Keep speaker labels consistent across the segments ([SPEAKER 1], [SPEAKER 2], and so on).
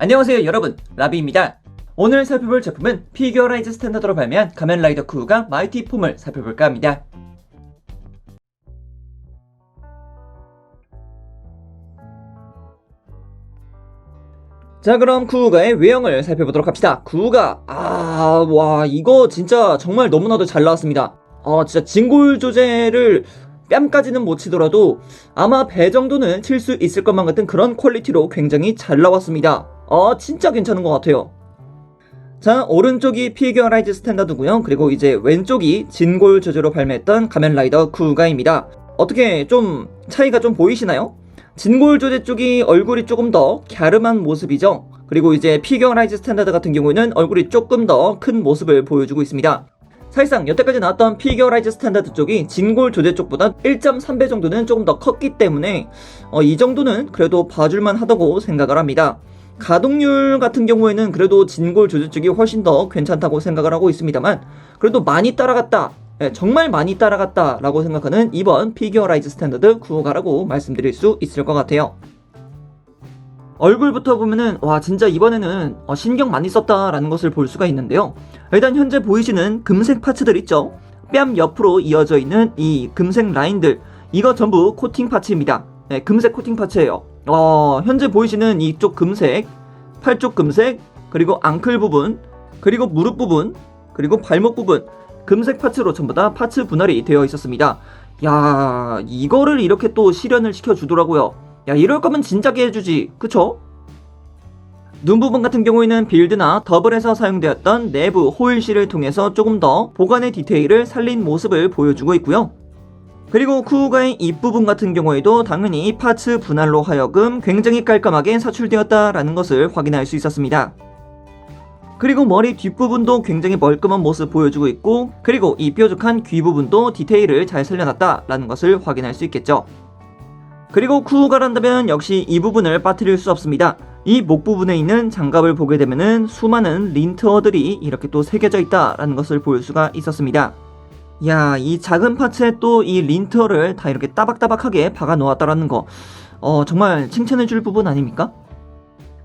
[SPEAKER 1] 안녕하세요 여러분, 라비입니다. 오늘 살펴볼 제품은 피규어라이즈 스탠다드로 발매한 가면라이더 쿠우가 마이티 폼을 살펴볼까 합니다. 자, 그럼 쿠우가의 외형을 살펴보도록 합시다. 쿠우가 와 이거 진짜 정말 너무나도 잘 나왔습니다. 진짜 진골 조제를 뺨까지는 못 치더라도 아마 배 정도는 칠 수 있을 것만 같은 그런 퀄리티로 굉장히 잘 나왔습니다. 진짜 괜찮은 것 같아요. 자, 오른쪽이 피규어라이즈 스탠다드고요. 그리고 이제 왼쪽이 진골 조제로 발매했던 가면라이더 쿠우가입니다. 어떻게 좀 차이가 좀 보이시나요? 진골 조제 쪽이 얼굴이 조금 더 갸름한 모습이죠. 그리고 이제 피규어라이즈 스탠다드 같은 경우에는 얼굴이 조금 더 큰 모습을 보여주고 있습니다. 사실상 여태까지 나왔던 피규어라이즈 스탠다드 쪽이 진골 조제 쪽보다 1.3배 정도는 조금 더 컸기 때문에 이 정도는 그래도 봐줄만 하다고 생각을 합니다. 가동률 같은 경우에는 그래도 진골 조제 쪽이 훨씬 더 괜찮다고 생각을 하고 있습니다만, 그래도 많이 따라갔다, 정말 많이 따라갔다 라고 생각하는 이번 피규어라이즈 스탠다드 쿠우가라고 말씀드릴 수 있을 것 같아요. 얼굴부터 보면은 와 진짜 이번에는 신경 많이 썼다 라는 것을 볼 수가 있는데요. 일단 현재 보이시는 금색 파츠들 있죠, 뺨 옆으로 이어져 있는 이 금색 라인들, 이거 전부 코팅 파츠입니다. 금색 코팅 파츠예요. 현재 보이시는 이쪽 금색, 팔 쪽 금색, 그리고 앙클 부분, 그리고 무릎 부분, 그리고 발목 부분, 금색 파츠로 전부 다 파츠 분할이 되어 있었습니다. 야, 이거를 이렇게 또 실현을 시켜주더라고요. 야, 이럴 거면 진작에 해주지, 그쵸? 눈 부분 같은 경우에는 빌드나 더블에서 사용되었던 내부 호일실을 통해서 조금 더 보관의 디테일을 살린 모습을 보여주고 있고요. 그리고 쿠우가의 입부분 같은 경우에도 당연히 파츠 분할로 하여금 굉장히 깔끔하게 사출되었다라는 것을 확인할 수 있었습니다. 그리고 머리 뒷부분도 굉장히 멀끔한 모습 보여주고 있고, 그리고 이 뾰족한 귀 부분도 디테일을 잘 살려놨다라는 것을 확인할 수 있겠죠. 그리고 쿠우가란다면 역시 이 부분을 빠뜨릴 수 없습니다. 이 목 부분에 있는 장갑을 보게 되면은 수많은 린트어들이 이렇게 또 새겨져 있다라는 것을 볼 수가 있었습니다. 야, 이 작은 파츠에 또 이 린트어를 다 이렇게 따박따박하게 박아 놓았다라는 거, 정말 칭찬해줄 부분 아닙니까?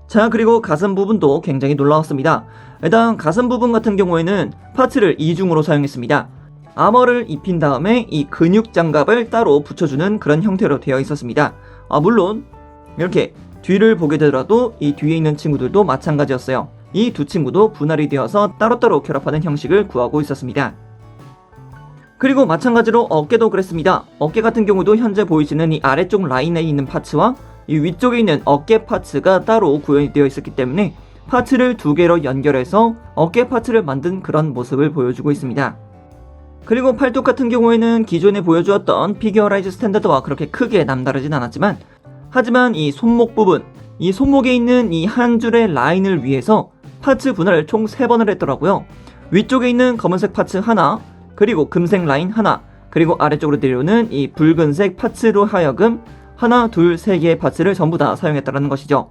[SPEAKER 1] 자, 그리고 가슴 부분도 굉장히 놀라웠습니다. 일단 가슴 부분 같은 경우에는 파츠를 이중으로 사용했습니다. 아머를 입힌 다음에 이 근육 장갑을 따로 붙여주는 그런 형태로 되어 있었습니다. 물론 이렇게 뒤를 보게 되더라도 이 뒤에 있는 친구들도 마찬가지였어요. 이 두 친구도 분할이 되어서 따로따로 결합하는 형식을 구하고 있었습니다. 그리고 마찬가지로 어깨도 그랬습니다. 어깨 같은 경우도 현재 보이시는 이 아래쪽 라인에 있는 파츠와 이 위쪽에 있는 어깨 파츠가 따로 구현이 되어 있었기 때문에 파츠를 두 개로 연결해서 어깨 파츠를 만든 그런 모습을 보여주고 있습니다. 그리고 팔뚝 같은 경우에는 기존에 보여주었던 피규어라이즈 스탠다드와 그렇게 크게 남다르진 않았지만, 하지만 이 손목 부분, 이 손목에 있는 이 한 줄의 라인을 위해서 파츠 분할을 총 3번을 했더라고요. 위쪽에 있는 검은색 파츠 하나, 그리고 금색 라인 하나, 그리고 아래쪽으로 내려오는 이 붉은색 파츠로 하여금 하나, 둘, 3개의 파츠를 전부 다 사용했다는 것이죠.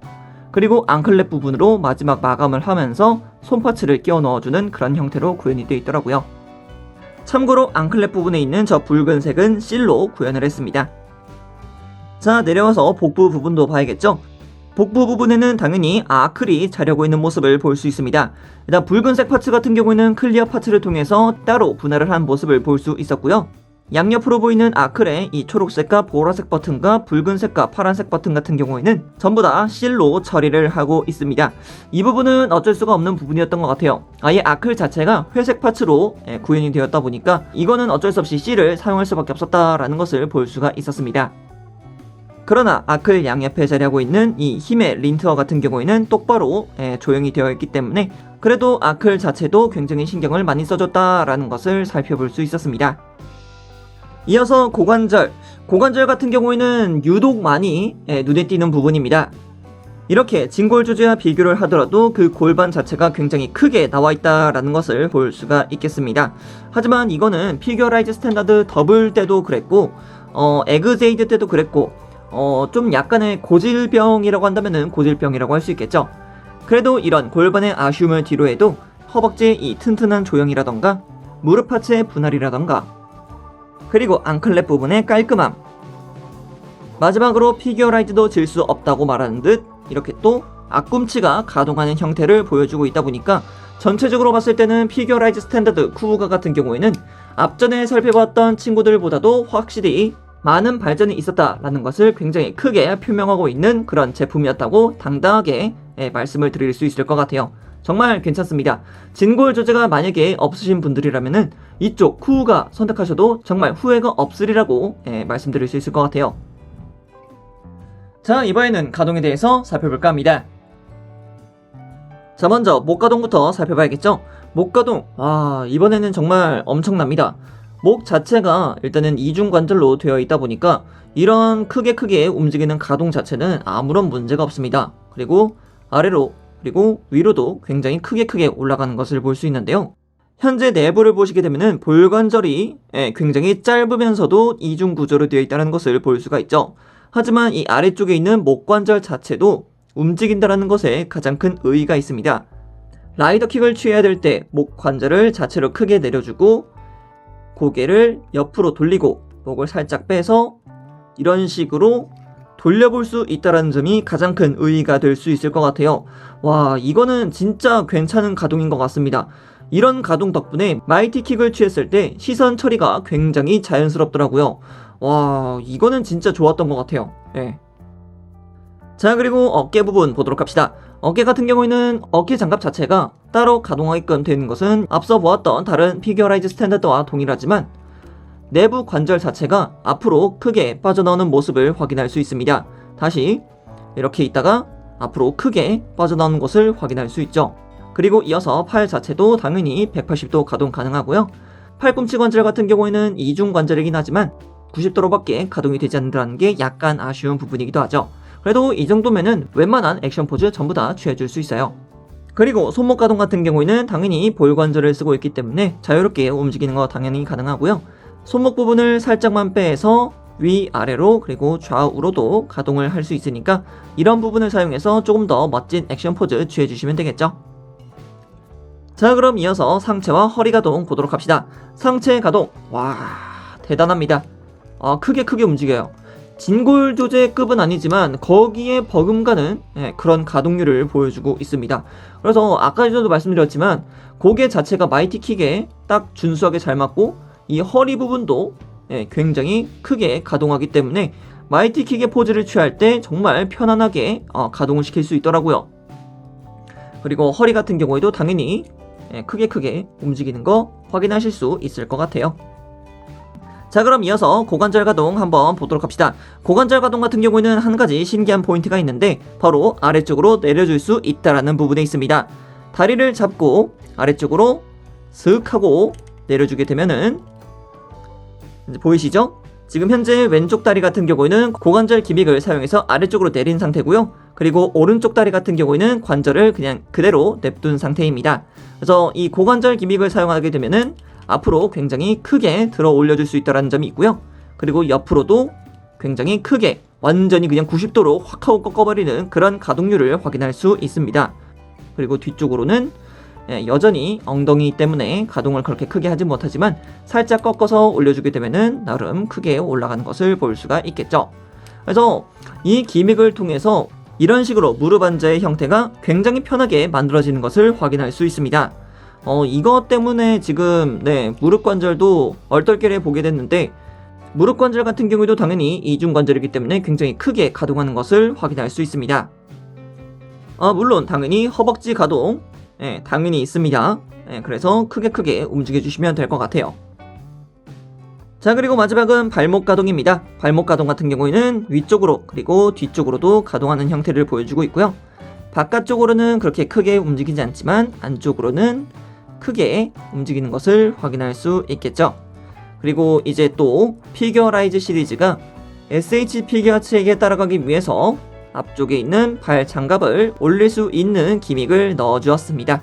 [SPEAKER 1] 그리고 앙클랩 부분으로 마지막 마감을 하면서 손파츠를 끼워 넣어주는 그런 형태로 구현이 되어 있더라고요. 참고로 앙클랩 부분에 있는 저 붉은색은 실로 구현을 했습니다. 자, 내려와서 복부 부분도 봐야겠죠? 복부 부분에는 당연히 아클이 자려고 있는 모습을 볼 수 있습니다. 일단 붉은색 파츠 같은 경우에는 클리어 파츠를 통해서 따로 분할을 한 모습을 볼 수 있었고요. 양옆으로 보이는 아클의 이 초록색과 보라색 버튼과 붉은색과 파란색 버튼 같은 경우에는 전부 다 실로 처리를 하고 있습니다. 이 부분은 어쩔 수가 없는 부분이었던 것 같아요. 아예 아클 자체가 회색 파츠로 구현이 되었다 보니까 이거는 어쩔 수 없이 실을 사용할 수밖에 없었다라는 것을 볼 수가 있었습니다. 그러나 아클 양옆에 자리하고 있는 이 힘의 린트어 같은 경우에는 똑바로 조형이 되어 있기 때문에 그래도 아클 자체도 굉장히 신경을 많이 써줬다라는 것을 살펴볼 수 있었습니다. 이어서 고관절 같은 경우에는 유독 많이 눈에 띄는 부분입니다. 이렇게 진골 조제와 비교를 하더라도 그 골반 자체가 굉장히 크게 나와 있다라는 것을 볼 수가 있겠습니다. 하지만 이거는 피규어라이즈 스탠다드 더블 때도 그랬고 에그제이드 때도 그랬고 좀 약간의 고질병이라고 한다면은 고질병이라고 할 수 있겠죠. 그래도 이런 골반의 아쉬움을 뒤로해도 허벅지의 이 튼튼한 조형이라던가 무릎 파츠의 분할이라던가 그리고 앙클랩 부분의 깔끔함, 마지막으로 피규어라이즈도 질 수 없다고 말하는 듯 이렇게 또 앞꿈치가 가동하는 형태를 보여주고 있다 보니까 전체적으로 봤을 때는 피규어라이즈 스탠다드 쿠우가 같은 경우에는 앞전에 살펴봤던 친구들보다도 확실히 많은 발전이 있었다라는 것을 굉장히 크게 표명하고 있는 그런 제품이었다고 당당하게 말씀을 드릴 수 있을 것 같아요. 정말 괜찮습니다. 진골 조제가 만약에 없으신 분들이라면은 이쪽 쿠우가 선택하셔도 정말 후회가 없으리라고 말씀드릴 수 있을 것 같아요. 자, 이번에는 가동에 대해서 살펴볼까 합니다. 자, 먼저 목 가동부터 살펴봐야겠죠. 목 가동, 이번에는 정말 엄청납니다. 목 자체가 일단은 이중 관절로 되어 있다 보니까 이런 크게 움직이는 가동 자체는 아무런 문제가 없습니다. 그리고 아래로 그리고 위로도 굉장히 크게 올라가는 것을 볼 수 있는데요. 현재 내부를 보시게 되면은 볼관절이 굉장히 짧으면서도 이중 구조로 되어 있다는 것을 볼 수가 있죠. 하지만 이 아래쪽에 있는 목 관절 자체도 움직인다는 것에 가장 큰 의의가 있습니다. 라이더킥을 취해야 될 때 목 관절을 자체로 크게 내려주고 고개를 옆으로 돌리고 목을 살짝 빼서 이런 식으로 돌려볼 수 있다는 점이 가장 큰 의의가 될 수 있을 것 같아요. 와, 이거는 진짜 괜찮은 가동인 것 같습니다. 이런 가동 덕분에 마이티킥을 취했을 때 시선 처리가 굉장히 자연스럽더라고요. 와, 이거는 진짜 좋았던 것 같아요. 자, 그리고 어깨 부분 보도록 합시다. 어깨 같은 경우에는 어깨 장갑 자체가 따로 가동하게끔 되는 것은 앞서 보았던 다른 피규어라이즈 스탠다드와 동일하지만 내부 관절 자체가 앞으로 크게 빠져나오는 모습을 확인할 수 있습니다. 다시 이렇게 있다가 앞으로 크게 빠져나오는 것을 확인할 수 있죠. 그리고 이어서 팔 자체도 당연히 180도 가동 가능하고요. 팔꿈치 관절 같은 경우에는 이중 관절이긴 하지만 90도로밖에 가동이 되지 않는다는 게 약간 아쉬운 부분이기도 하죠. 그래도 이 정도면은 웬만한 액션 포즈 전부 다 취해줄 수 있어요. 그리고 손목 가동 같은 경우에는 당연히 볼관절을 쓰고 있기 때문에 자유롭게 움직이는 거 당연히 가능하고요. 손목 부분을 살짝만 빼서 위아래로 그리고 좌우로도 가동을 할 수 있으니까 이런 부분을 사용해서 조금 더 멋진 액션 포즈 취해주시면 되겠죠. 자, 그럼 이어서 상체와 허리 가동 보도록 합시다. 상체 가동, 와, 대단합니다. 크게 움직여요. 진골 조제급은 아니지만 거기에 버금가는 그런 가동률을 보여주고 있습니다. 그래서 아까 전에도 말씀드렸지만 고개 자체가 마이티킥에 딱 준수하게 잘 맞고 이 허리 부분도 굉장히 크게 가동하기 때문에 마이티킥의 포즈를 취할 때 정말 편안하게 가동을 시킬 수 있더라고요. 그리고 허리 같은 경우에도 당연히 크게 움직이는 거 확인하실 수 있을 것 같아요. 자, 그럼 이어서 고관절 가동 한번 보도록 합시다. 고관절 가동 같은 경우에는 한 가지 신기한 포인트가 있는데 바로 아래쪽으로 내려줄 수 있다라는 부분에 있습니다. 다리를 잡고 아래쪽으로 슥 하고 내려주게 되면은 이제 보이시죠? 지금 현재 왼쪽 다리 같은 경우에는 고관절 기믹을 사용해서 아래쪽으로 내린 상태고요. 그리고 오른쪽 다리 같은 경우에는 관절을 그냥 그대로 냅둔 상태입니다. 그래서 이 고관절 기믹을 사용하게 되면은 앞으로 굉장히 크게 들어 올려줄 수 있다는 점이 있고요. 그리고 옆으로도 굉장히 크게 완전히 그냥 90도로 확 하고 꺾어버리는 그런 가동률을 확인할 수 있습니다. 그리고 뒤쪽으로는 여전히 엉덩이 때문에 가동을 그렇게 크게 하지 못하지만 살짝 꺾어서 올려주게 되면은 나름 크게 올라가는 것을 볼 수가 있겠죠. 그래서 이 기믹을 통해서 이런 식으로 무릎 앉아의 형태가 굉장히 편하게 만들어지는 것을 확인할 수 있습니다. 이것 때문에 지금 무릎 관절도 얼떨결에 보게 됐는데 무릎 관절 같은 경우에도 당연히 이중 관절이기 때문에 굉장히 크게 가동하는 것을 확인할 수 있습니다. 물론 당연히 허벅지 가동 당연히 있습니다. 그래서 크게 움직여 주시면 될 것 같아요. 자, 그리고 마지막은 발목 가동입니다. 발목 가동 같은 경우에는 위쪽으로 그리고 뒤쪽으로도 가동하는 형태를 보여주고 있고요. 바깥쪽으로는 그렇게 크게 움직이지 않지만 안쪽으로는 크게 움직이는 것을 확인할 수 있겠죠. 그리고 이제 또 피규어라이즈 시리즈가 SH 피규어츠에게 따라가기 위해서 앞쪽에 있는 발 장갑을 올릴 수 있는 기믹을 넣어 주었습니다.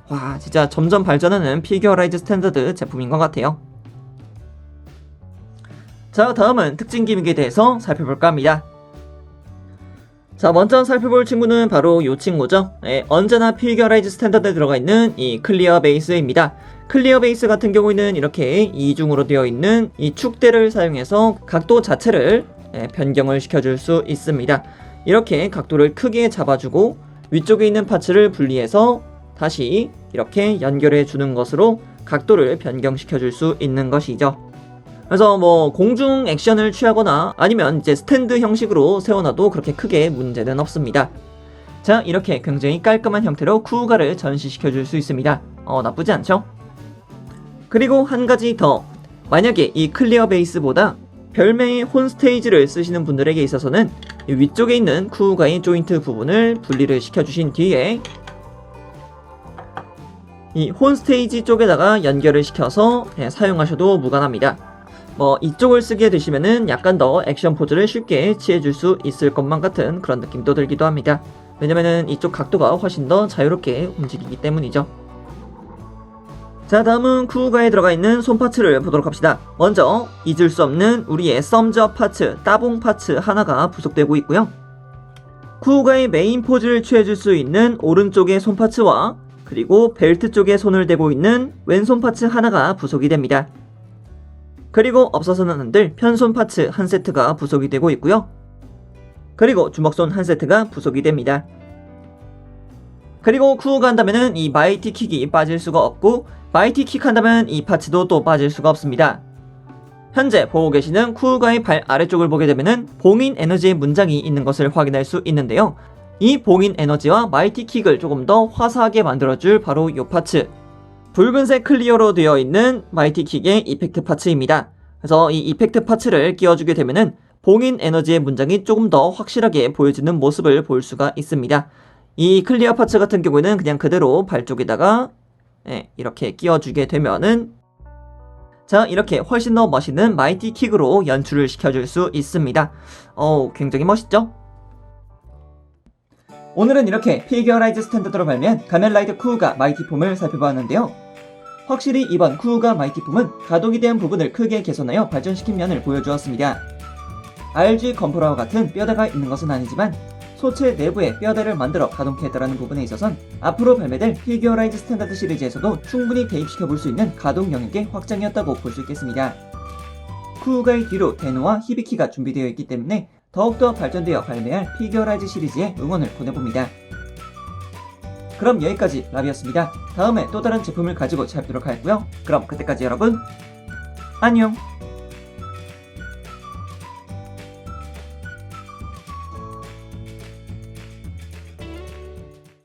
[SPEAKER 1] 와, 진짜 점점 발전하는 피규어라이즈 스탠다드 제품인 것 같아요. 자, 다음은 특징 기믹에 대해서 살펴볼까 합니다. 자, 먼저 살펴볼 친구는 바로 이 친구죠. 언제나 피규어라이즈 스탠다드에 들어가 있는 이 클리어 베이스입니다. 클리어 베이스 같은 경우에는 이렇게 이중으로 되어 있는 이 축대를 사용해서 각도 자체를 변경을 시켜줄 수 있습니다. 이렇게 각도를 크게 잡아주고 위쪽에 있는 파츠를 분리해서 다시 이렇게 연결해 주는 것으로 각도를 변경시켜 줄 수 있는 것이죠. 그래서 뭐 공중 액션을 취하거나 아니면 이제 스탠드 형식으로 세워놔도 그렇게 크게 문제는 없습니다. 자, 이렇게 굉장히 깔끔한 형태로 쿠우가를 전시시켜 줄 수 있습니다. 나쁘지 않죠? 그리고 한 가지 더, 만약에 이 클리어 베이스보다 별매의 혼 스테이지를 쓰시는 분들에게 있어서는 이 위쪽에 있는 쿠우가의 조인트 부분을 분리를 시켜주신 뒤에 이 혼 스테이지 쪽에다가 연결을 시켜서 사용하셔도 무관합니다. 뭐 이쪽을 쓰게 되시면은 약간 더 액션 포즈를 쉽게 취해줄 수 있을 것만 같은 그런 느낌도 들기도 합니다. 왜냐면은 이쪽 각도가 훨씬 더 자유롭게 움직이기 때문이죠. 자, 다음은 쿠우가에 들어가 있는 손 파츠를 보도록 합시다. 먼저 잊을 수 없는 우리의 썸저 파츠, 따봉 파츠 하나가 부속되고 있고요. 쿠우가의 메인 포즈를 취해줄 수 있는 오른쪽의 손 파츠와 그리고 벨트 쪽에 손을 대고 있는 왼손 파츠 하나가 부속이 됩니다. 그리고 없어서는 안 될 편손 파츠 한 세트가 부속이 되고 있고요. 그리고 주먹손 한 세트가 부속이 됩니다. 그리고 쿠우가 한다면은 이 마이티 킥이 빠질 수가 없고, 마이티 킥 한다면 이 파츠도 또 빠질 수가 없습니다. 현재 보고 계시는 쿠우가의 발 아래쪽을 보게 되면은 봉인 에너지의 문장이 있는 것을 확인할 수 있는데요. 이 봉인 에너지와 마이티 킥을 조금 더 화사하게 만들어줄 바로 이 파츠, 붉은색 클리어로 되어 있는 마이티 킥의 이펙트 파츠입니다. 그래서 이 이펙트 파츠를 끼워주게 되면은 봉인 에너지의 문장이 조금 더 확실하게 보여지는 모습을 볼 수가 있습니다. 이 클리어 파츠 같은 경우에는 그냥 그대로 발 쪽에다가 이렇게 끼워주게 되면은 자, 이렇게 훨씬 더 멋있는 마이티 킥으로 연출을 시켜줄 수 있습니다. 굉장히 멋있죠? 오늘은 이렇게 피규어라이즈 스탠다드로 발매한 가면라이더 쿠우가 마이티폼을 살펴보았는데요. 확실히 이번 쿠우가 마이티폼은 가동에 대한 부분을 크게 개선하여 발전시킨 면을 보여주었습니다. RG 건프라와 같은 뼈대가 있는 것은 아니지만 소체 내부에 뼈대를 만들어 가동케 했다는 부분에 있어선 앞으로 발매될 피규어라이즈 스탠다드 시리즈에서도 충분히 대입시켜볼 수 있는 가동 영역의 확장이었다고 볼 수 있겠습니다. 쿠우가의 뒤로 데노와 히비키가 준비되어 있기 때문에 더욱더 발전되어 발매할 피규어라이즈 시리즈에 응원을 보내봅니다. 그럼 여기까지 라비였습니다. 다음에 또 다른 제품을 가지고 찾아뵙도록 하겠고요. 그럼 그때까지 여러분 안녕!